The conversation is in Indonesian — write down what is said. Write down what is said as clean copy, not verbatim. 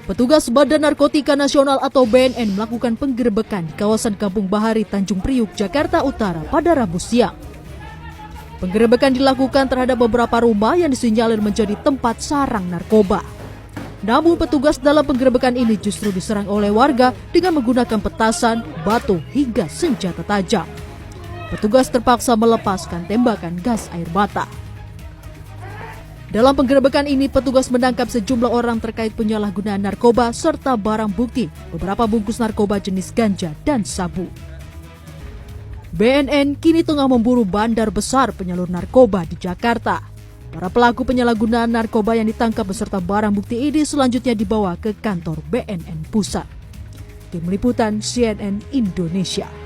Petugas Badan Narkotika Nasional atau BNN melakukan penggerebekan di kawasan Kampung Bahari, Tanjung Priuk, Jakarta Utara pada Rabu siang. Penggerebekan dilakukan terhadap beberapa rumah yang disinyalir menjadi tempat sarang narkoba. Namun petugas dalam penggerebekan ini justru diserang oleh warga dengan menggunakan petasan, batu, hingga senjata tajam. Petugas terpaksa melepaskan tembakan gas air mata. Dalam penggerebekan ini, petugas menangkap sejumlah orang terkait penyalahgunaan narkoba serta barang bukti, beberapa bungkus narkoba jenis ganja dan sabu. BNN kini tengah memburu bandar besar penyalur narkoba di Jakarta. Para pelaku penyalahgunaan narkoba yang ditangkap beserta barang bukti ini selanjutnya dibawa ke kantor BNN Pusat. Tim Liputan CNN Indonesia.